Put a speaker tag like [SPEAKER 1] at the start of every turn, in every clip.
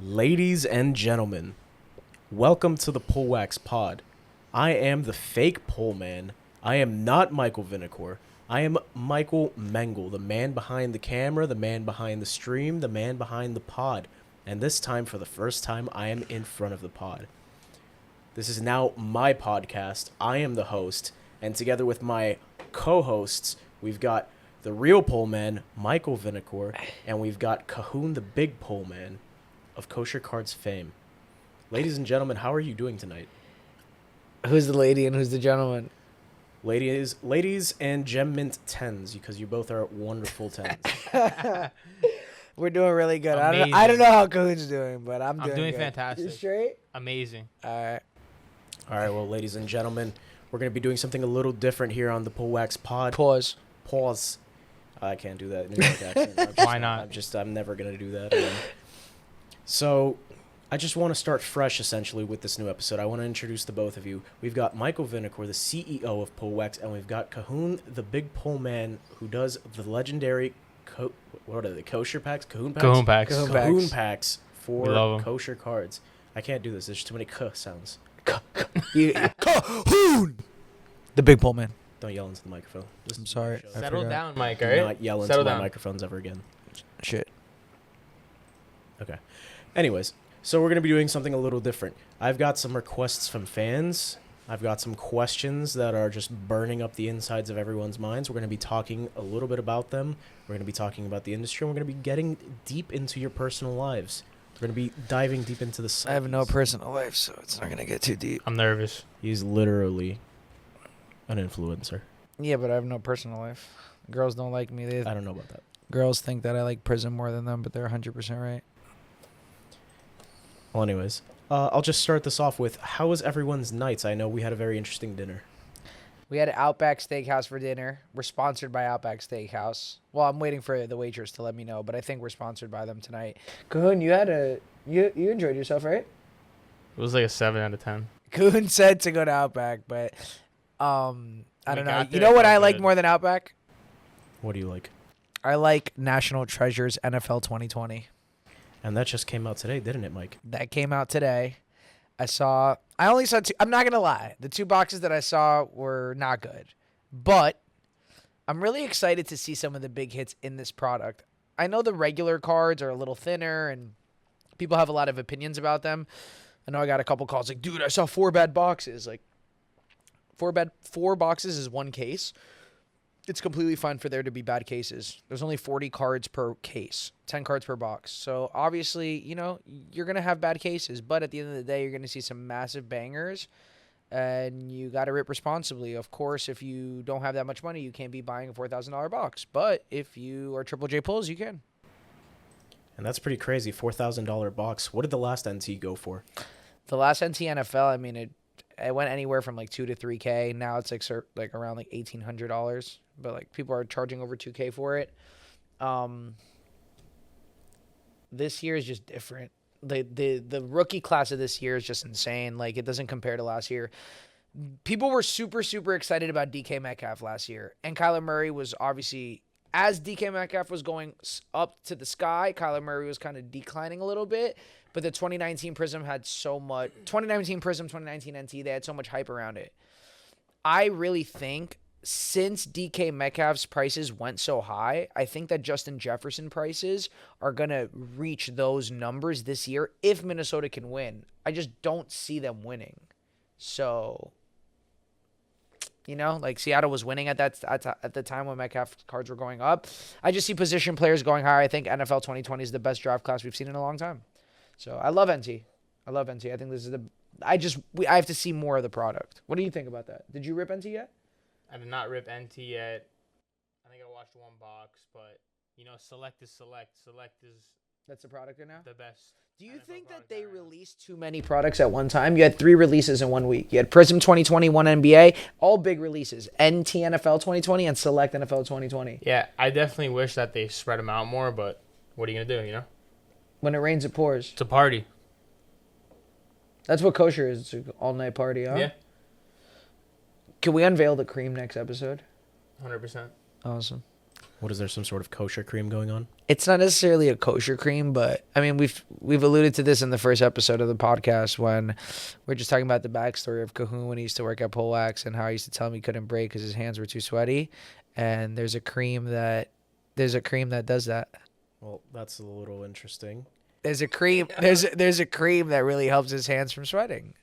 [SPEAKER 1] Ladies and gentlemen, welcome to the Pullwax Pod. I am the fake Pullman. I am not Michael Vinicor. I am Michael Mengel, the man behind the camera, the man behind the stream, the man behind the pod. And this time, for the first time, I am in front of the pod. This is now my podcast. I am the host. And together with my co-hosts, we've got the real Pullman, Michael Vinicor, and we've got Kahoon, the big Pullman of Kosher Cards fame. Ladies and gentlemen, how are you doing tonight?
[SPEAKER 2] Who's the lady and who's the gentleman?
[SPEAKER 1] Ladies and Gem Mint 10s, because you both are wonderful 10s.
[SPEAKER 2] We're doing really good.
[SPEAKER 3] Amazing.
[SPEAKER 2] I don't know how Kahoon's doing, but I'm doing good.
[SPEAKER 3] fantastic.
[SPEAKER 2] You straight?
[SPEAKER 3] Amazing.
[SPEAKER 2] All right.
[SPEAKER 1] All right, well, ladies and gentlemen, we're going to be doing something a little different here on the Pullwax Pod.
[SPEAKER 2] Pause.
[SPEAKER 1] Pause. I can't do that in New York accent.
[SPEAKER 3] Why not?
[SPEAKER 1] I'm never going to do that again. So, I just want to start fresh, essentially, with this new episode. I want to introduce the both of you. We've got Michael Vinicor, the CEO of Pullwax, and we've got Kahoon, the big Pullman, who does the legendary, what are they, kosher packs? Kahoon packs?
[SPEAKER 3] Kahoon packs.
[SPEAKER 1] Kahoon packs
[SPEAKER 3] We love
[SPEAKER 1] for
[SPEAKER 3] 'em.
[SPEAKER 1] kosher cards. I can't do this. There's too many sounds.
[SPEAKER 2] Kahoon! The big pull man.
[SPEAKER 1] Don't yell into the microphone. This
[SPEAKER 2] I'm
[SPEAKER 1] is
[SPEAKER 2] sorry.
[SPEAKER 1] my show.
[SPEAKER 2] I
[SPEAKER 3] Settle
[SPEAKER 2] forgot.
[SPEAKER 3] down, Mike,
[SPEAKER 1] Do
[SPEAKER 3] all right?
[SPEAKER 1] not yell into
[SPEAKER 3] Settle
[SPEAKER 1] my
[SPEAKER 3] down.
[SPEAKER 1] microphones ever again.
[SPEAKER 2] Shit.
[SPEAKER 1] Okay. Anyways, so we're going to be doing something a little different. I've got some requests from fans. I've got some questions that are just burning up the insides of everyone's minds. We're going to be talking a little bit about them. We're going to be talking about the industry. And we're going to be getting deep into your personal lives. We're going to be diving deep into the
[SPEAKER 2] I have no
[SPEAKER 1] psyches.
[SPEAKER 2] personal life, so it's not going to get too deep.
[SPEAKER 3] I'm nervous.
[SPEAKER 1] He's literally an influencer.
[SPEAKER 2] Yeah, but I have no personal life. Girls don't like me.
[SPEAKER 1] I don't know about that.
[SPEAKER 2] Girls think that I like prison more than them, but they're 100% right.
[SPEAKER 1] Well, anyways, I'll just start this off with, how was everyone's nights? I know we had a very interesting dinner.
[SPEAKER 2] We had Outback Steakhouse for dinner. We're sponsored by Outback Steakhouse. Well, I'm waiting for the waitress to let me know, but I think we're sponsored by them tonight. Kahoon, you enjoyed yourself, right?
[SPEAKER 3] It was like a 7 out of 10.
[SPEAKER 2] Kahoon said to go to Outback, but I
[SPEAKER 3] We
[SPEAKER 2] don't know.
[SPEAKER 3] got
[SPEAKER 2] You
[SPEAKER 3] there,
[SPEAKER 2] know what
[SPEAKER 3] felt
[SPEAKER 2] I like
[SPEAKER 3] good.
[SPEAKER 2] more than Outback?
[SPEAKER 1] What do you like?
[SPEAKER 2] I like National Treasures NFL 2020.
[SPEAKER 1] And that just came out today, didn't it, Mike?
[SPEAKER 2] That came out today. I only saw two. I'm not going to lie. The two boxes that I saw were not good. But I'm really excited to see some of the big hits in this product. I know the regular cards are a little thinner and people have a lot of opinions about them. I know I got a couple calls like, dude, I saw 4 bad boxes. Like, 4 boxes is 1 case. It's completely fine for there to be bad cases. There's only 40 cards per case, 10 cards per box. So obviously, you're going to have bad cases, but at the end of the day, you're going to see some massive bangers and you got to rip responsibly. Of course, if you don't have that much money, you can't be buying a $4,000 box, but if you are Triple J pulls, you can.
[SPEAKER 1] And that's pretty crazy, $4,000 box. What did the last NT go for?
[SPEAKER 2] The last NT NFL, I mean, it went anywhere from like $2 to $3K. Now it's like around like $1,800, but like people are charging over $2K for it. This year is just different. The rookie class of this year is just insane. Like, it doesn't compare to last year. People were super, super excited about DK Metcalf last year, and Kyler Murray was obviously, as DK Metcalf was going up to the sky, Kyler Murray was kind of declining a little bit. But the 2019 Prism had so much. 2019 Prism, 2019 NT, they had so much hype around it. I really think since DK Metcalf's prices went so high, I think that Justin Jefferson prices are going to reach those numbers this year if Minnesota can win. I just don't see them winning. So, like Seattle was winning at the time when Metcalf cards were going up. I just see position players going higher. I think NFL 2020 is the best draft class we've seen in a long time. So I love NT. I think this is I have to see more of the product. What do you think about that? Did you rip NT yet?
[SPEAKER 3] I did not rip NT yet. I think I watched 1 box, but, select is select. Select is
[SPEAKER 2] That's the product right now?
[SPEAKER 3] the best.
[SPEAKER 2] Do you
[SPEAKER 3] NFL
[SPEAKER 2] think that
[SPEAKER 3] product
[SPEAKER 2] they
[SPEAKER 3] right now.
[SPEAKER 2] released too many products at one time? You had 3 releases in 1 week. You had Prism 2020, 1 NBA, all big releases. NT NFL 2020 and Select NFL 2020.
[SPEAKER 3] Yeah, I definitely wish that they spread them out more, but what are you going to do,
[SPEAKER 2] When it rains, it pours.
[SPEAKER 3] It's a party.
[SPEAKER 2] That's what kosher is. It's an all-night party, huh?
[SPEAKER 3] Yeah,
[SPEAKER 2] Can we unveil the cream next episode?
[SPEAKER 3] 100%.
[SPEAKER 2] Awesome.
[SPEAKER 1] What is there, some sort of kosher cream going on?
[SPEAKER 2] It's not necessarily a kosher cream, but I mean we've alluded to this in the first episode of the podcast when we're just talking about the backstory of Kahoon when he used to work at Pullwax and how he used to tell him he couldn't break because his hands were too sweaty. And there's a cream that does that.
[SPEAKER 1] Well, that's a little interesting.
[SPEAKER 2] There's a cream there's a cream that really helps his hands from sweating.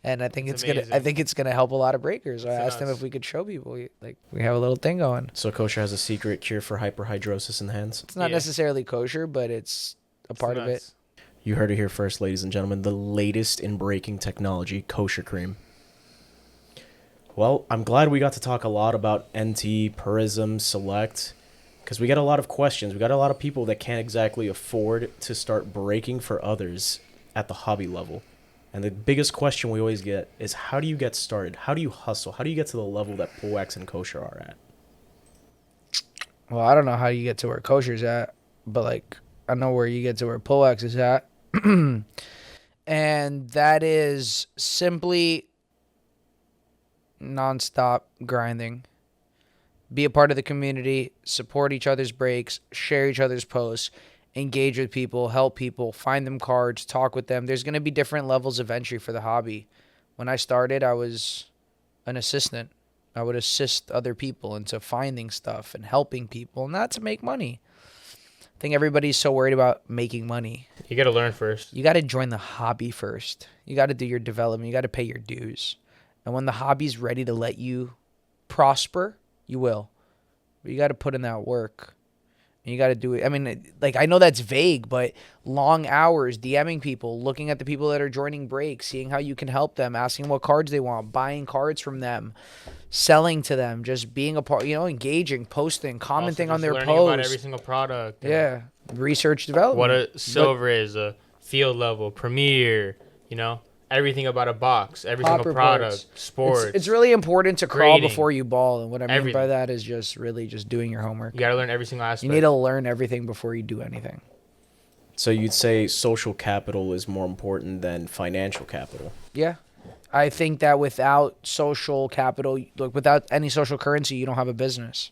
[SPEAKER 2] And I think it's gonna help a lot of breakers. I asked him if we could show people like we have a little thing going.
[SPEAKER 1] So kosher has a secret cure for hyperhidrosis in the hands?
[SPEAKER 2] It's not necessarily kosher, but it's a part of it.
[SPEAKER 1] You heard it here first, ladies and gentlemen. The latest in breaking technology, kosher cream. Well, I'm glad we got to talk a lot about NT, Purism, Select, because we get a lot of questions. We got a lot of people that can't exactly afford to start breaking for others at the hobby level. And the biggest question we always get is, how do you get started? How do you hustle? How do you get to the level that Pullwax and kosher are at?
[SPEAKER 2] Well, I don't know how you get to where kosher's at, but like I know where you get to where Pullwax is at. And that is simply nonstop grinding. Be a part of the community, support each other's breaks, share each other's posts, engage with people, help people, find them cards, talk with them. There's going to be different levels of entry for the hobby. When I started, I was an assistant. I would assist other people into finding stuff and helping people, not to make money. I think everybody's so worried about making money.
[SPEAKER 3] You got to learn first.
[SPEAKER 2] You got to join the hobby first. You got to do your development. You got to pay your dues. And when the hobby's ready to let you prosper, you will. But you got to put in that work. And you got to do it. I mean, like, I know that's vague, but long hours, DMing people, looking at the people that are joining breaks, seeing how you can help them, asking what cards they want, buying cards from them, selling to them, just being a part, engaging, posting, commenting on their
[SPEAKER 3] learning
[SPEAKER 2] posts.
[SPEAKER 3] About every single product.
[SPEAKER 2] Yeah. Research development.
[SPEAKER 3] What a silver is, a field level, premier, everything about a box, every single product, sports.
[SPEAKER 2] It's really important to crawl
[SPEAKER 3] grading,
[SPEAKER 2] before you ball. And what I mean
[SPEAKER 3] everything.
[SPEAKER 2] by that is just really just doing your homework.
[SPEAKER 3] You got to learn every single aspect.
[SPEAKER 2] You need to learn everything before you do anything.
[SPEAKER 1] So you'd say social capital is more important than financial capital?
[SPEAKER 2] Yeah. I think that without social capital, like without any social currency, you don't have a business.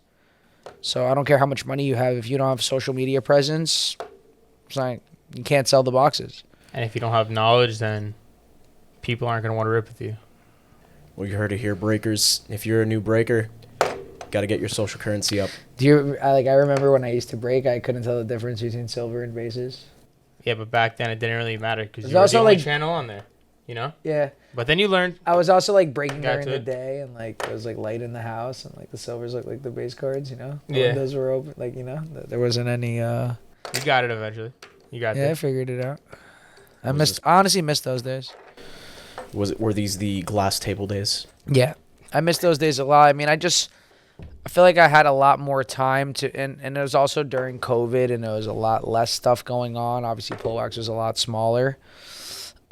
[SPEAKER 2] So I don't care how much money you have. If you don't have social media presence, it's like you can't sell the boxes.
[SPEAKER 3] And if you don't have knowledge, then people aren't going to want to rip with you.
[SPEAKER 1] Well, you heard it here, breakers. If you're a new breaker, got to get your social currency up.
[SPEAKER 2] I remember when I used to break, I couldn't tell the difference between silver and bases.
[SPEAKER 3] Yeah, but back then it didn't really matter because you
[SPEAKER 2] was
[SPEAKER 3] were the
[SPEAKER 2] also
[SPEAKER 3] only
[SPEAKER 2] like-
[SPEAKER 3] channel on there,
[SPEAKER 2] Yeah.
[SPEAKER 3] But then you learned.
[SPEAKER 2] I was also like breaking
[SPEAKER 3] Got
[SPEAKER 2] during
[SPEAKER 3] to
[SPEAKER 2] the
[SPEAKER 3] it.
[SPEAKER 2] day, and like there was like light in the house, and like the silvers looked like the base cards, The
[SPEAKER 3] Yeah.
[SPEAKER 2] windows were open, there wasn't any.
[SPEAKER 3] You got it eventually. You got
[SPEAKER 2] Yeah, I
[SPEAKER 3] there.
[SPEAKER 2] figured it out. I
[SPEAKER 1] Was
[SPEAKER 2] honestly missed those days.
[SPEAKER 1] Were these the glass table days?
[SPEAKER 2] Yeah, I missed those days a lot. I mean, I feel like I had a lot more time and it was also during COVID, and there was a lot less stuff going on. Obviously, Pullwax was a lot smaller.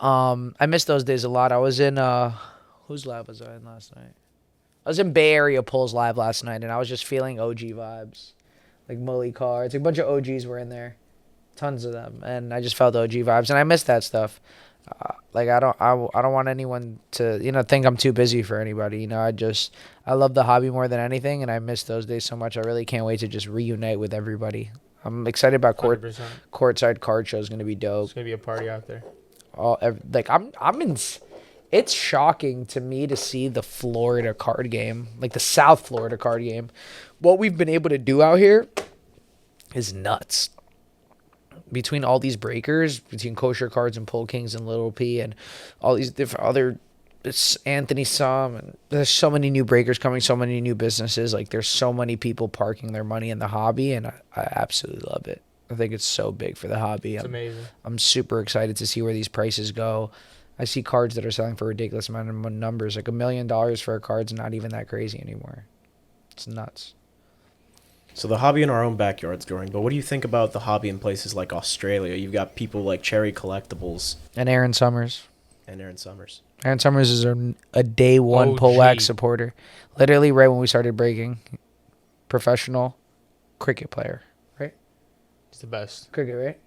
[SPEAKER 2] I missed those days a lot. I was in whose lab was I in last night? I was in Bay Area Pulls live last night, and I was just feeling OG vibes, like Mully cards. A bunch of OGs were in there, tons of them, and I just felt OG vibes, and I missed that stuff. I don't want anyone to think I'm too busy for anybody. I love the hobby more than anything, and I miss those days so much. I really can't wait to just reunite with everybody. I'm excited about
[SPEAKER 3] 100%.
[SPEAKER 2] courtside card show is gonna be dope.
[SPEAKER 3] It's gonna be a party out there.
[SPEAKER 2] It's shocking to me to see the Florida card game, like the South Florida card game. What we've been able to do out here is nuts. Between all these breakers, between Kosher Cards and Pull Kings and Little P and all these different it's Anthony Som, and there's so many new breakers coming, so many new businesses. Like there's so many people parking their money in the hobby, and I absolutely love it. I think it's so big for the hobby.
[SPEAKER 3] It's amazing.
[SPEAKER 2] I'm super excited to see where these prices go. I see cards that are selling for a ridiculous amount of numbers. Like $1 million for a card's not even that crazy anymore. It's nuts.
[SPEAKER 1] So the hobby in our own backyard's growing, but what do you think about the hobby in places like Australia? You've got people like Cherry Collectibles
[SPEAKER 2] And Aaron Summers.
[SPEAKER 1] and Aaron Summers.
[SPEAKER 2] Aaron Summers is a day one
[SPEAKER 3] OG.
[SPEAKER 2] Pullwax supporter. Literally right when we started breaking. Professional cricket player. Right?
[SPEAKER 3] He's the best.
[SPEAKER 2] Cricket, right?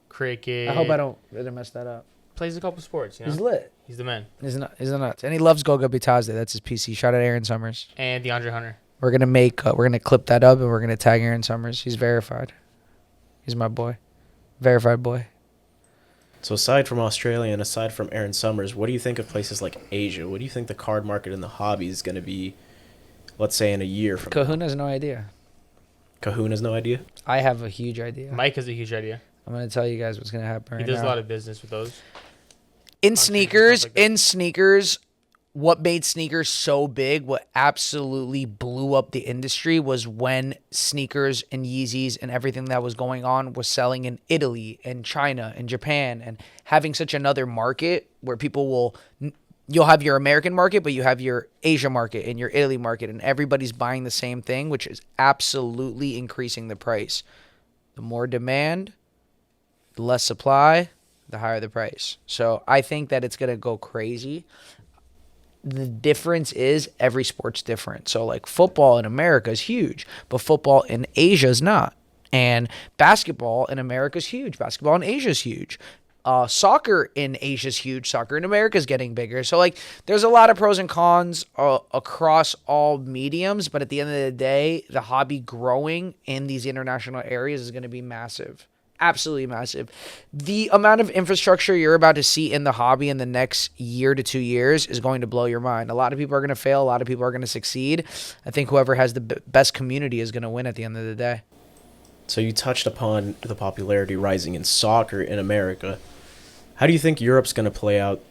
[SPEAKER 3] Cricket.
[SPEAKER 2] I hope I didn't mess that up.
[SPEAKER 3] Plays a couple sports,
[SPEAKER 2] He's lit.
[SPEAKER 3] He's the man.
[SPEAKER 2] He's nuts. And he loves Goga Bitazde. That's his PC. Shout out Aaron Summers.
[SPEAKER 3] And DeAndre Hunter.
[SPEAKER 2] We're gonna clip that up and we're gonna tag Aaron Summers. He's verified. He's my boy, verified boy.
[SPEAKER 1] So aside from Australia and aside from Aaron Summers, what do you think of places like Asia? What do you think the card market and the hobby is going to be, let's say, in a year from now?
[SPEAKER 2] Kahuna has no idea.
[SPEAKER 1] Kahuna has no idea?
[SPEAKER 2] I have a huge idea.
[SPEAKER 3] Mike has a huge idea.
[SPEAKER 2] I'm gonna tell you guys what's gonna happen right
[SPEAKER 3] He does
[SPEAKER 2] now.
[SPEAKER 3] a lot of business with those.
[SPEAKER 2] In
[SPEAKER 3] Countries and stuff
[SPEAKER 2] sneakers, what made sneakers so big, what absolutely blew up the industry was when sneakers and Yeezys and everything that was going on was selling in Italy and China and Japan, and having such another market where people will, you'll have your American market, but you have your Asia market and your Italy market, and everybody's buying the same thing, which is absolutely increasing the price. The more demand, the less supply, the higher the price. So I think that it's going to go crazy. The difference is every sport's different. So like football in America is huge, but football in Asia is not. And basketball in America is huge. Basketball in Asia is huge. Soccer in Asia is huge. Soccer in America is getting bigger. So like there's a lot of pros and cons across all mediums, but at the end of the day, the hobby growing in these international areas is going to be massive. Absolutely massive. The amount of infrastructure you're about to see in the hobby in the next year to 2 years is going to blow your mind. A lot of people are going to fail. A lot of people are going to succeed. I think whoever has the best community is going to win at the end of the day.
[SPEAKER 1] So you touched upon the popularity rising in soccer in America. How do you think Europe's going to play out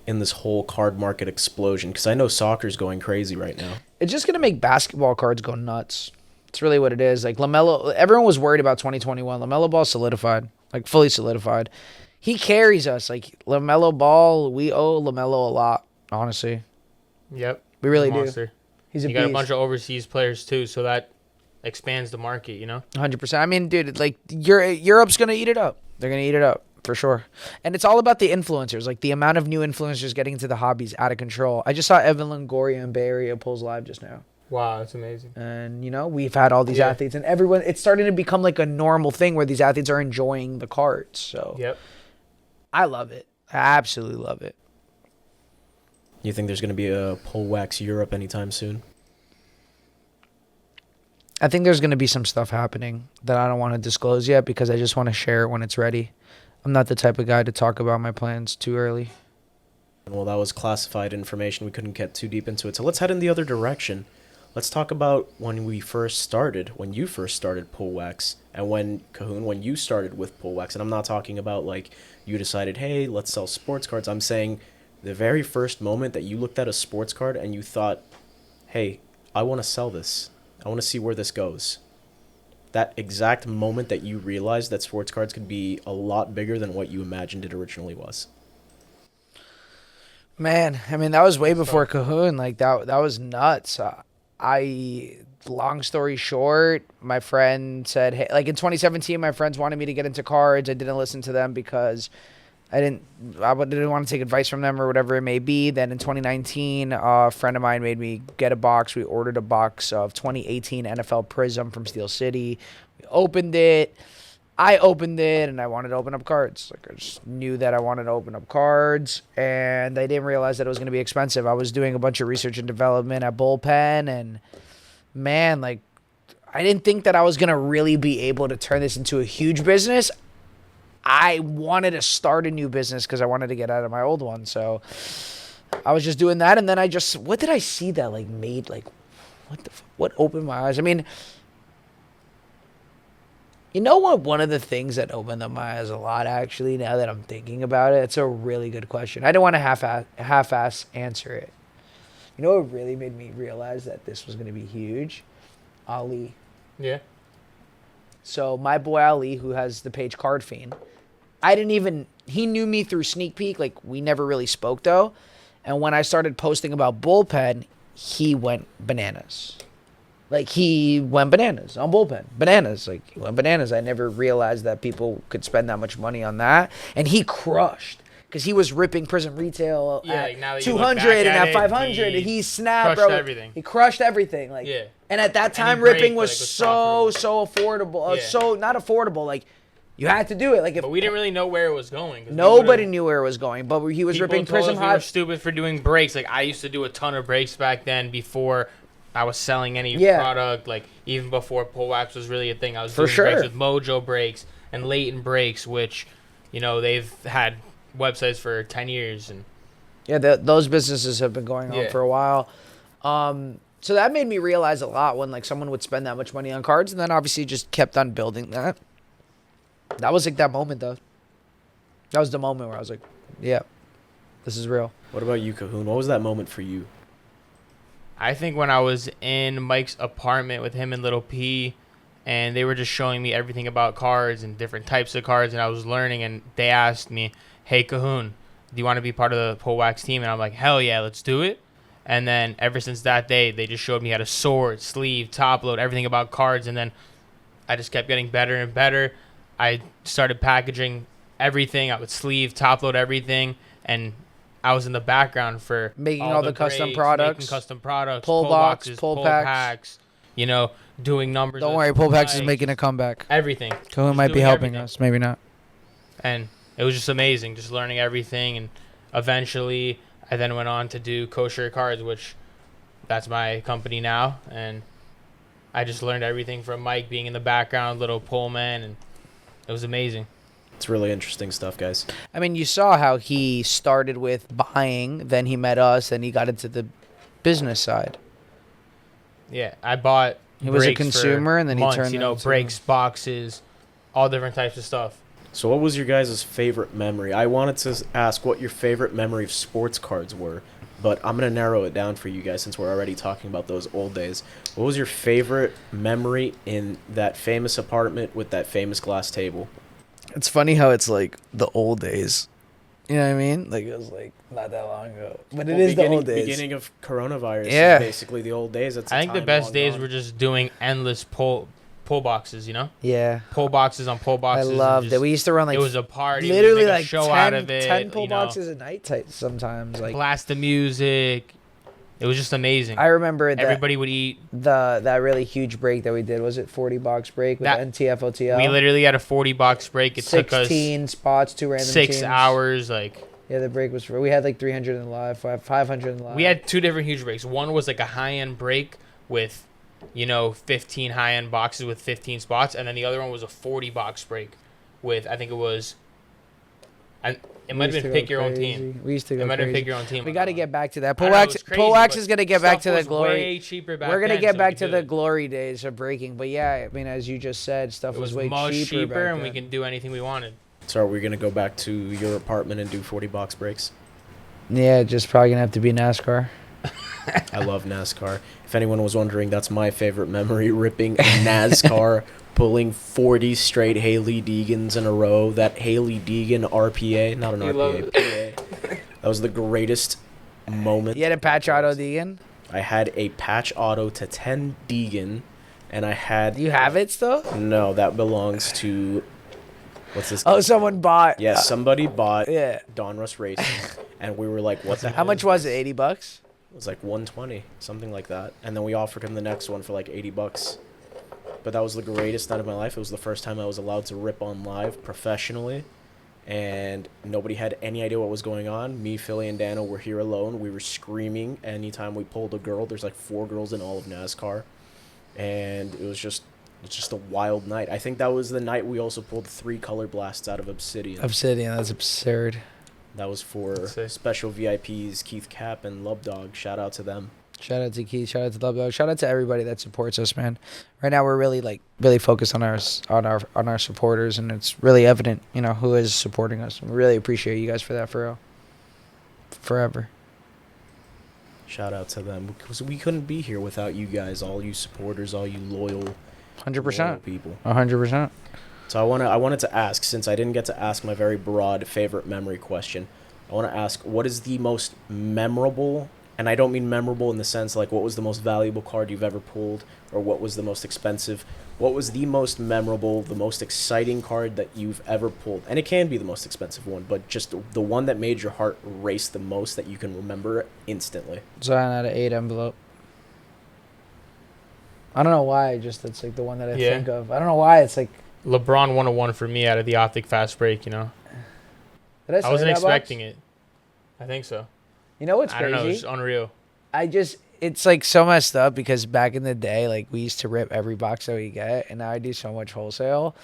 [SPEAKER 1] in this whole card market explosion? Because I know soccer's going crazy right now.
[SPEAKER 2] It's just going to make basketball cards go nuts. It's really what it is. Like LaMelo, everyone was worried about 2021. LaMelo Ball solidified, like fully solidified. He carries us. Like LaMelo Ball, we owe LaMelo a lot, honestly.
[SPEAKER 3] Yep.
[SPEAKER 2] We really do.
[SPEAKER 3] Monster.
[SPEAKER 2] He's a
[SPEAKER 3] You
[SPEAKER 2] beast.
[SPEAKER 3] got a bunch of overseas players too, so that expands the market, you know?
[SPEAKER 2] 100%. I mean, dude, like Europe's going to eat it up. They're going to eat it up for sure. And it's all about the influencers. Like the amount of new influencers getting into the hobbies out of control. I just saw Evan Longoria and Bay Area Pulls live just now.
[SPEAKER 3] Wow, that's amazing.
[SPEAKER 2] And, you know, we've had all these athletes and everyone, it's starting to become like a normal thing where these athletes are enjoying the cards. So
[SPEAKER 3] Yep.
[SPEAKER 2] I love it. I absolutely love it.
[SPEAKER 1] You think there's going to be a Pullwax Europe anytime soon?
[SPEAKER 2] I think there's going to be some stuff happening that I don't want to disclose yet because I just want to share it when it's ready. I'm not the type of guy to talk about my plans too early.
[SPEAKER 1] Well, that was classified information. We couldn't get too deep into it. So let's head in the other direction. Let's talk about when you first started Pullwax, and when Kahoon, when you started with Pullwax. And I'm not talking about like you decided, hey, let's sell sports cards. I'm saying the very first moment that you looked at a sports card and you thought, hey, I want to sell this. I want to see where this goes. That exact moment that you realized that sports cards could be a lot bigger than what you imagined it originally was.
[SPEAKER 2] Man, I mean, that was way before Kahoon. Like, that was nuts. Long story short, my friend said, hey, like in 2017, my friends wanted me to get into cards. I didn't listen to them because I didn't want to take advice from them or whatever it may be. Then in 2019, a friend of mine made me get a box. We ordered a box of 2018 NFL Prism from Steel City. We opened it. I opened it, and I wanted to open up cards. Like, I just knew that I wanted to open up cards, and I didn't realize that it was going to be expensive. I was doing a bunch of research and development at Bullpen, and, man, like, I didn't think that I was going to really be able to turn this into a huge business. I wanted to start a new business because I wanted to get out of my old one, so I was just doing that, and then what did I see that, like, made, like, what opened my eyes? I mean, you know what? One of the things that opened up my eyes a lot, actually, now that I'm thinking about it, it's a really good question. I don't want to half-ass answer it. You know what really made me realize that this was going to be huge? Ali.
[SPEAKER 3] Yeah.
[SPEAKER 2] So my boy Ali, who has the page Card Fiend, he knew me through Sneak Peek. Like, we never really spoke, though. And when I started posting about Bullpen, he went bananas. Like, he went bananas on Bullpen. Bananas. Like, he went bananas. I never realized that people could spend that much money on that. And he crushed. Because he was ripping Prism Retail
[SPEAKER 3] like
[SPEAKER 2] at 200 and at 500. He snapped, bro.
[SPEAKER 3] Everything.
[SPEAKER 2] He crushed everything. Like,
[SPEAKER 3] yeah.
[SPEAKER 2] And at that time, ripping was so affordable. So, not affordable. Like, you had to do it. Like,
[SPEAKER 3] but we didn't really know where it was going.
[SPEAKER 2] Nobody knew where it was going. But he was ripping Prism
[SPEAKER 3] Hot. We were stupid for doing breaks. Like, I used to do a ton of breaks back then before I was selling any
[SPEAKER 2] Yeah.
[SPEAKER 3] product, like even before Pullwax was really a thing. I was
[SPEAKER 2] For
[SPEAKER 3] doing
[SPEAKER 2] sure.
[SPEAKER 3] breaks with Mojo Breaks and Leighton Breaks, which, you know, they've had websites for 10 years. And
[SPEAKER 2] Yeah, those businesses have been going on
[SPEAKER 3] Yeah.
[SPEAKER 2] for a while. So that made me realize a lot when like someone would spend that much money on cards, and then obviously just kept on building that. That was like that moment though. That was the moment where I was like, yeah, this is real.
[SPEAKER 1] What about you, Kahoon? What was that moment for you?
[SPEAKER 3] I think when I was in Mike's apartment with him and Little P, and they were just showing me everything about cards and different types of cards, and I was learning, and they asked me, hey, Kahoon, do you want to be part of the Pullwax team? And I'm like, hell yeah, let's do it. And then ever since that day, they just showed me how to sort, sleeve, top load, everything about cards, and then I just kept getting better and better. I started packaging everything. I would sleeve, top load everything, and I was in the background for
[SPEAKER 2] Making all the custom
[SPEAKER 3] breaks,
[SPEAKER 2] products,
[SPEAKER 3] making custom products,
[SPEAKER 2] pull
[SPEAKER 3] pull
[SPEAKER 2] box,
[SPEAKER 3] boxes,
[SPEAKER 2] pull
[SPEAKER 3] pull
[SPEAKER 2] packs.
[SPEAKER 3] packs, you know, doing numbers.
[SPEAKER 2] Don't
[SPEAKER 3] with
[SPEAKER 2] worry, Pullwax is
[SPEAKER 3] Mike,
[SPEAKER 2] making a comeback.
[SPEAKER 3] everything.
[SPEAKER 2] Kahuna
[SPEAKER 3] Just
[SPEAKER 2] might be
[SPEAKER 3] doing
[SPEAKER 2] helping
[SPEAKER 3] everything.
[SPEAKER 2] us, maybe not.
[SPEAKER 3] And it was just amazing, just learning everything. And eventually, I then went on to do Kosher Cards, which that's my company now. And I just learned everything from Mike being in the background, little Pullman, and it was amazing.
[SPEAKER 1] It's really interesting stuff, guys.
[SPEAKER 2] I mean, you saw how he started with buying, then he met us, and he got into the business side.
[SPEAKER 3] Yeah, I bought.
[SPEAKER 2] He was a
[SPEAKER 3] breaks for
[SPEAKER 2] consumer, and then he
[SPEAKER 3] months,
[SPEAKER 2] turned
[SPEAKER 3] you know,
[SPEAKER 2] into-
[SPEAKER 3] breaks, boxes, all different types of stuff.
[SPEAKER 1] So what was your guys' favorite memory? I wanted to ask what your favorite memory of sports cards were, but I'm going to narrow it down for you guys since we're already talking about those old days. What was your favorite memory in that famous apartment with that famous glass table?
[SPEAKER 2] It's funny how it's like the old days. You know what I mean? Like it was like not that long ago, but it is the old days.
[SPEAKER 1] Beginning of coronavirus
[SPEAKER 2] Yeah.
[SPEAKER 1] is basically the old days. That's
[SPEAKER 3] I think the
[SPEAKER 1] time
[SPEAKER 3] best
[SPEAKER 1] long
[SPEAKER 3] days
[SPEAKER 1] gone.
[SPEAKER 3] were just doing endless pull boxes, you know?
[SPEAKER 2] Yeah,
[SPEAKER 3] Pull boxes on pull
[SPEAKER 2] I
[SPEAKER 3] boxes. and
[SPEAKER 2] loved it.
[SPEAKER 3] just-
[SPEAKER 2] We used to run like
[SPEAKER 3] it was a party.
[SPEAKER 2] literally
[SPEAKER 3] we'd make a
[SPEAKER 2] like
[SPEAKER 3] show
[SPEAKER 2] 10,
[SPEAKER 3] out of it.
[SPEAKER 2] 10 pull
[SPEAKER 3] you know,
[SPEAKER 2] boxes a night type sometimes. Like
[SPEAKER 3] blast the music. It was just amazing.
[SPEAKER 2] I remember that
[SPEAKER 3] Everybody would eat.
[SPEAKER 2] that really huge break that we did. Was it 40 box break with
[SPEAKER 3] That-
[SPEAKER 2] NTFOTL?
[SPEAKER 3] We literally had a 40 box break. It took us
[SPEAKER 2] 16 spots, 2 random
[SPEAKER 3] 6
[SPEAKER 2] teams.
[SPEAKER 3] hours. Like
[SPEAKER 2] Yeah, the break was for. We had like 300 in live, 500 in live.
[SPEAKER 3] we had 2 different huge breaks. One was like a high end break with, you know, 15 high end boxes with 15 spots, and then the other one was a 40 box break with, I think it was. And it
[SPEAKER 2] We
[SPEAKER 3] might have
[SPEAKER 2] used
[SPEAKER 3] been
[SPEAKER 2] to
[SPEAKER 3] pick
[SPEAKER 2] go
[SPEAKER 3] your own
[SPEAKER 2] crazy.
[SPEAKER 3] team.
[SPEAKER 2] We used to
[SPEAKER 3] It
[SPEAKER 2] go
[SPEAKER 3] might have
[SPEAKER 2] crazy.
[SPEAKER 3] pick your own team.
[SPEAKER 2] We
[SPEAKER 3] on
[SPEAKER 2] got to
[SPEAKER 3] that
[SPEAKER 2] get back to that.
[SPEAKER 3] one. I know, it was crazy,
[SPEAKER 2] Pullwax
[SPEAKER 3] but
[SPEAKER 2] is gonna get back
[SPEAKER 3] stuff
[SPEAKER 2] to the
[SPEAKER 3] was
[SPEAKER 2] glory.
[SPEAKER 3] Way cheaper back
[SPEAKER 2] We're gonna
[SPEAKER 3] then,
[SPEAKER 2] get
[SPEAKER 3] so
[SPEAKER 2] back
[SPEAKER 3] we
[SPEAKER 2] to
[SPEAKER 3] could
[SPEAKER 2] the
[SPEAKER 3] do it.
[SPEAKER 2] glory days of breaking. But yeah, I mean, as you just said, stuff
[SPEAKER 3] It was
[SPEAKER 2] way
[SPEAKER 3] much
[SPEAKER 2] cheaper, back
[SPEAKER 3] and we
[SPEAKER 2] then.
[SPEAKER 3] can do anything we wanted.
[SPEAKER 1] So are we going to go back to your apartment and do 40 box breaks?
[SPEAKER 2] Yeah, just probably gonna have to be NASCAR.
[SPEAKER 1] I love NASCAR. If anyone was wondering, that's my favorite memory, ripping a NASCAR, pulling 40 straight Haley Deegans in a row. That Haley Deegan RPA, not an
[SPEAKER 3] You love
[SPEAKER 1] RPA, PA. That was the greatest moment.
[SPEAKER 2] You had a patch auto Deegan.
[SPEAKER 1] I had a patch auto to 10 Deegan, and I had...
[SPEAKER 2] Do you have it still?
[SPEAKER 1] No, that belongs to... What's this?
[SPEAKER 2] Oh, someone bought.
[SPEAKER 1] Yeah, somebody bought
[SPEAKER 2] Yeah.
[SPEAKER 1] Donruss Racing, and we were like, what the
[SPEAKER 2] How much was it? $80?
[SPEAKER 1] It was like 120, something like that. And then we offered him the next one for like 80 bucks. But that was the greatest night of my life. It was the first time I was allowed to rip on live professionally. And nobody had any idea what was going on. Me, Philly, and Dano were here alone. We were screaming anytime we pulled a girl. There's like 4 girls in all of NASCAR. And it was just a wild night. I think that was the night we also pulled 3 color blasts out of Obsidian.
[SPEAKER 2] Obsidian. That's absurd.
[SPEAKER 1] That was for
[SPEAKER 3] Sick.
[SPEAKER 1] special VIPs, Keith Cap and Lub Dog. Shout out to them.
[SPEAKER 2] Shout out to Keith. Shout out to Love Dog. Shout out to everybody that supports us, man. Right now, we're really focused on our supporters, and it's really evident, you know, who is supporting us. We really appreciate you guys for that, for real. Forever.
[SPEAKER 1] Shout out to them because we couldn't be here without you guys, all you supporters, all you loyal
[SPEAKER 2] 100%.
[SPEAKER 1] people.
[SPEAKER 2] 100%.
[SPEAKER 1] So I wanted to ask, since I didn't get to ask my very broad favorite memory question, I want to ask, what is the most memorable, and I don't mean memorable in the sense like what was the most valuable card you've ever pulled, or what was the most expensive, what was the most memorable, the most exciting card that you've ever pulled? And it can be the most expensive one, but just the one that made your heart race the most that you can remember instantly.
[SPEAKER 2] Zion out of 8 envelope. I don't know why, just that's like the one that I
[SPEAKER 3] Yeah.
[SPEAKER 2] think of. I don't know why, it's like...
[SPEAKER 3] LeBron 101 for me out of the Optic Fast Break, you know.
[SPEAKER 2] Did
[SPEAKER 3] I wasn't
[SPEAKER 2] say that, Box?
[SPEAKER 3] expecting it. I think so.
[SPEAKER 2] You know what's
[SPEAKER 3] I
[SPEAKER 2] crazy?
[SPEAKER 3] don't know. It's unreal.
[SPEAKER 2] it's like so messed up because back in the day, like we used to rip every box that we get, and now I do so much wholesale.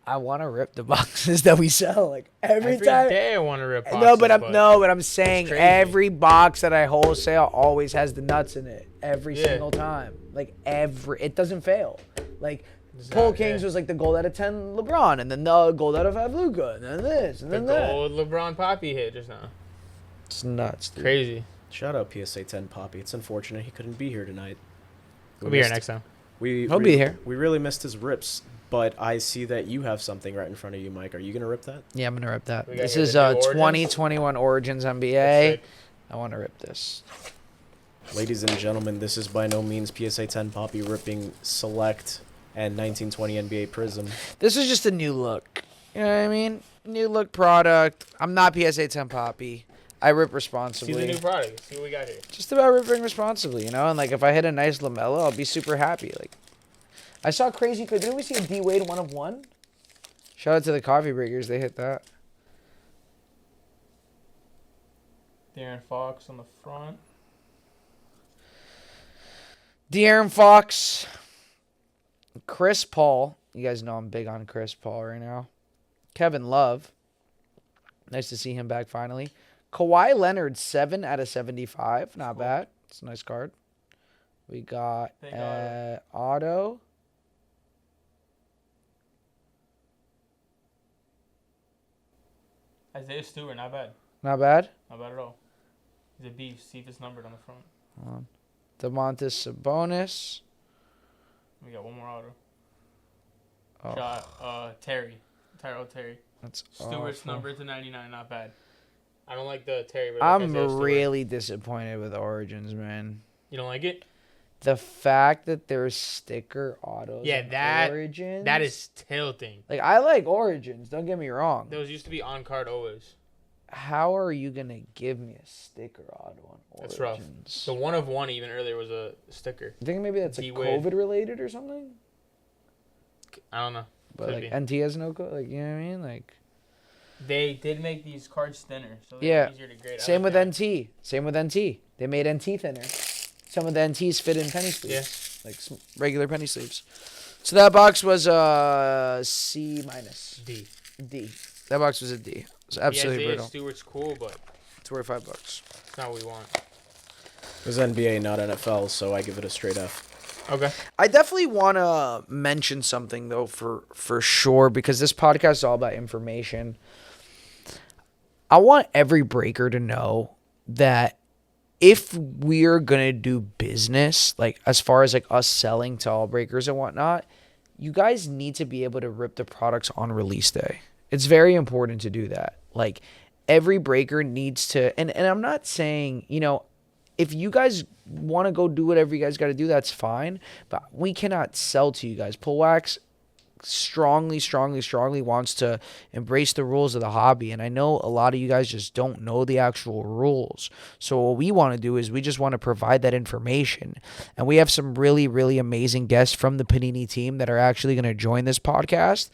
[SPEAKER 2] I want to rip the boxes that we sell, like every time.
[SPEAKER 3] day I want to rip boxes.
[SPEAKER 2] But I'm saying
[SPEAKER 3] crazy.
[SPEAKER 2] every box that I wholesale always has the nuts in it every single time. Like it doesn't fail. Like Pull Kings was like the gold out of 10 LeBron, and then the gold out of 5 Luka, and then this, and then that.
[SPEAKER 3] The gold LeBron Poppy hit just now.
[SPEAKER 2] It's nuts, dude.
[SPEAKER 3] Crazy.
[SPEAKER 1] Shout out PSA 10 Poppy. It's unfortunate he couldn't be here tonight.
[SPEAKER 3] We'll be here next time.
[SPEAKER 2] He'll be here.
[SPEAKER 1] We really missed his rips, but I see that you have something right in front of you, Mike. Are you gonna rip that?
[SPEAKER 2] Yeah, I'm gonna rip that.
[SPEAKER 3] We got
[SPEAKER 2] This
[SPEAKER 3] here
[SPEAKER 2] is
[SPEAKER 3] the new
[SPEAKER 2] 2021 Origins
[SPEAKER 3] That's
[SPEAKER 2] NBA.
[SPEAKER 3] sick.
[SPEAKER 2] I want to rip this.
[SPEAKER 1] Ladies and gentlemen, this is by no means PSA 10 Poppy ripping Select and 1920 NBA Prism.
[SPEAKER 2] This is just a new look. You know what I mean? New look product. I'm not PSA 10 Poppy. I rip responsibly.
[SPEAKER 3] See the new product. See what we got here.
[SPEAKER 2] Just about ripping responsibly, you know? And, like, if I hit a nice LaMelo, I'll be super happy. Like, I saw crazy. Didn't we see a D-Wade 1 of 1? Shout out to the Coffee Breakers. They hit that.
[SPEAKER 3] De'Aaron Fox on the front.
[SPEAKER 2] De'Aaron Fox. Chris Paul. You guys know I'm big on Chris Paul right now. Kevin Love. Nice to see him back finally. Kawhi Leonard, 7 out of 75. Not bad. It's a nice card. We got auto.
[SPEAKER 3] Isaiah Stewart, not bad.
[SPEAKER 2] Not bad.
[SPEAKER 3] Not bad at all. He's a beef. See if it's numbered on the front.
[SPEAKER 2] Hold on. DeMontis Sabonis.
[SPEAKER 3] We got one more auto.
[SPEAKER 2] Oh,
[SPEAKER 3] Tyrell Terry.
[SPEAKER 2] that's
[SPEAKER 3] Stewart's
[SPEAKER 2] awful.
[SPEAKER 3] number to 99, not bad. I don't like the Terry. But
[SPEAKER 2] I'm
[SPEAKER 3] like Isaiah Stewart.
[SPEAKER 2] really disappointed with Origins, man.
[SPEAKER 3] You don't like it?
[SPEAKER 2] The fact that there's sticker autos.
[SPEAKER 3] Yeah,
[SPEAKER 2] on Origins.
[SPEAKER 3] That is tilting.
[SPEAKER 2] Like, I like Origins. Don't get me wrong.
[SPEAKER 3] Those used to be on card always.
[SPEAKER 2] How are you gonna give me a sticker auto on Origins?
[SPEAKER 3] That's rough. The 1 of 1 even earlier was a sticker.
[SPEAKER 2] You think maybe that's like
[SPEAKER 3] D-Wade.
[SPEAKER 2] COVID related or something?
[SPEAKER 3] I don't know.
[SPEAKER 2] But
[SPEAKER 3] Could
[SPEAKER 2] like
[SPEAKER 3] be.
[SPEAKER 2] NT has no code. Like, you know what I mean? Like,
[SPEAKER 3] They did make these cards thinner, so they're
[SPEAKER 2] yeah.
[SPEAKER 3] easier to grade.
[SPEAKER 2] Same with
[SPEAKER 3] that.
[SPEAKER 2] NT. Same with NT. They made NT thinner. Some of the NTs fit in penny sleeves.
[SPEAKER 3] Yeah.
[SPEAKER 2] Like some regular penny sleeves. So that box was C minus.
[SPEAKER 3] D.
[SPEAKER 2] D. That box was a D. It's absolutely
[SPEAKER 3] Isaiah
[SPEAKER 2] brutal.
[SPEAKER 3] Stewart's cool, but
[SPEAKER 2] It's worth $5.
[SPEAKER 3] it's not what we want.
[SPEAKER 1] It was NBA, not NFL, so I give it a straight F.
[SPEAKER 3] Okay.
[SPEAKER 2] I definitely want to mention something though for sure because this podcast is all about information. I want every breaker to know that if we're gonna do business, like as far as like us selling to all breakers and whatnot, you guys need to be able to rip the products on release day. It's very important to do that. Like every breaker needs to, and I'm not saying, you know, if you guys want to go do whatever you guys got to do, that's fine. But we cannot sell to you guys. Pullwax strongly wants to embrace the rules of the hobby. And I know a lot of you guys just don't know the actual rules. So what we want to do is we just want to provide that information. And we have some really, really amazing guests from the Panini team that are actually going to join this podcast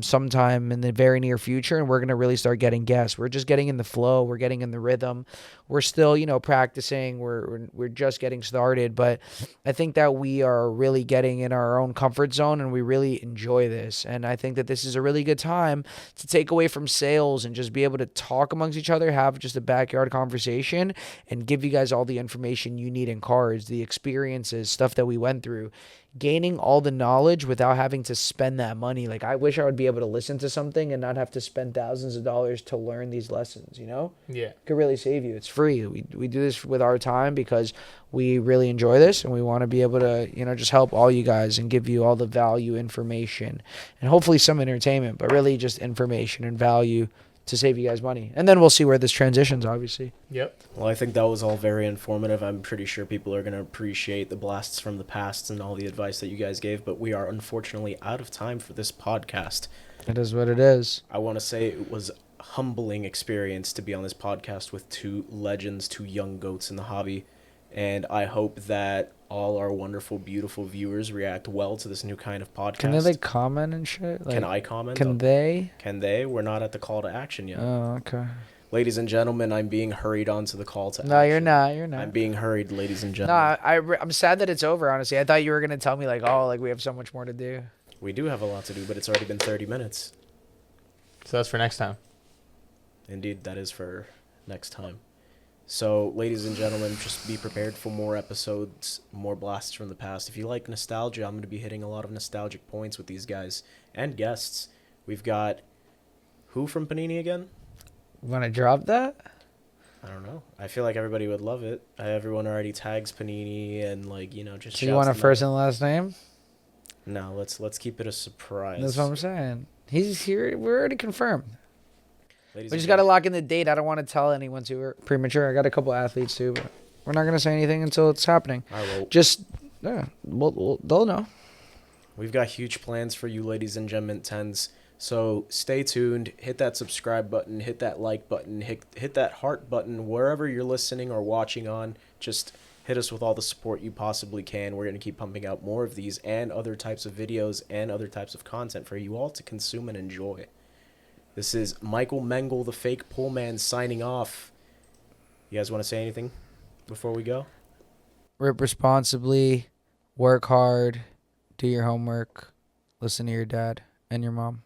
[SPEAKER 2] sometime in the very near future. And we're going to really start getting guests. We're just getting in the flow. We're getting in the rhythm. We're still, you know, practicing. We're just getting started. But I think that we are really getting in our own comfort zone and we really enjoy this. And I think that this is a really good time to take away from sales and just be able to talk amongst each other, have just a backyard conversation and give you guys all the information you need in cards, the experiences, stuff that we went through. Gaining all the knowledge without having to spend that money. Like, I wish I would be able to listen to something and not have to spend thousands of dollars to learn these lessons, you know?
[SPEAKER 3] Yeah.
[SPEAKER 2] It could really save you. It's free. We do this with our time because we really enjoy this and we want to be able to, you know, just help all you guys and give you all the value, information, and hopefully some entertainment, but really just information and value to save you guys money. And then we'll see where this transitions, obviously.
[SPEAKER 3] Yep.
[SPEAKER 1] Well, I think that was all very informative. I'm pretty sure people are going to appreciate the blasts from the past and all the advice that you guys gave, but we are unfortunately out of time for this podcast.
[SPEAKER 2] It is what it is.
[SPEAKER 1] I want to say it was a humbling experience to be on this podcast with two legends, two young goats in the hobby, and I hope that all our wonderful, beautiful viewers react well to this new kind of podcast.
[SPEAKER 2] Can they like comment and shit? Like,
[SPEAKER 1] Can I comment?
[SPEAKER 2] Can they?
[SPEAKER 1] Can they? We're not at the call to action yet.
[SPEAKER 2] Oh, okay.
[SPEAKER 1] Ladies and gentlemen, I'm being hurried onto the call to
[SPEAKER 2] No, you're
[SPEAKER 1] action.
[SPEAKER 2] not. You're not.
[SPEAKER 1] I'm being hurried, ladies and
[SPEAKER 2] No,
[SPEAKER 1] gentlemen.
[SPEAKER 2] I'm sad that it's over. Honestly, I thought you were gonna tell me like, oh, like we have so much more to do.
[SPEAKER 1] We do have a lot to do, but it's already been 30 minutes.
[SPEAKER 3] So that's for next time.
[SPEAKER 1] Indeed, that is for next time. So, ladies and gentlemen, just be prepared for more episodes, more blasts from the past. If you like nostalgia, I'm going to be hitting a lot of nostalgic points with these guys and guests. We've got who from Panini again?
[SPEAKER 2] Want to drop that?
[SPEAKER 1] I don't know. I feel like everybody would love it. Everyone already tags Panini and just.
[SPEAKER 2] So you want a
[SPEAKER 1] shouts them
[SPEAKER 2] first
[SPEAKER 1] out.
[SPEAKER 2] and last name?
[SPEAKER 1] No, let's keep it a surprise.
[SPEAKER 2] That's what I'm saying. He's here. We're already confirmed.
[SPEAKER 1] Ladies
[SPEAKER 2] We
[SPEAKER 1] and
[SPEAKER 2] just got to
[SPEAKER 1] gentlemen,
[SPEAKER 2] lock in the date. I don't want to tell anyone too premature. I got a couple athletes too, but we're not gonna say anything until it's happening.
[SPEAKER 1] I will.
[SPEAKER 2] Just yeah, they'll know.
[SPEAKER 1] We've got huge plans for you, ladies and gentlemen, tens. So stay tuned. Hit that subscribe button. Hit that like button. Hit that heart button wherever you're listening or watching on. Just hit us with all the support you possibly can. We're going to keep pumping out more of these and other types of videos and other types of content for you all to consume and enjoy. This is Michael Mengel, the fake pull man, signing off. You guys want to say anything before we go?
[SPEAKER 2] Rip responsibly, work hard, do your homework, listen to your dad and your mom.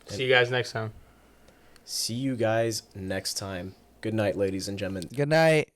[SPEAKER 3] See you guys next time.
[SPEAKER 1] See you guys next time. Good night, ladies and gentlemen.
[SPEAKER 2] Good night.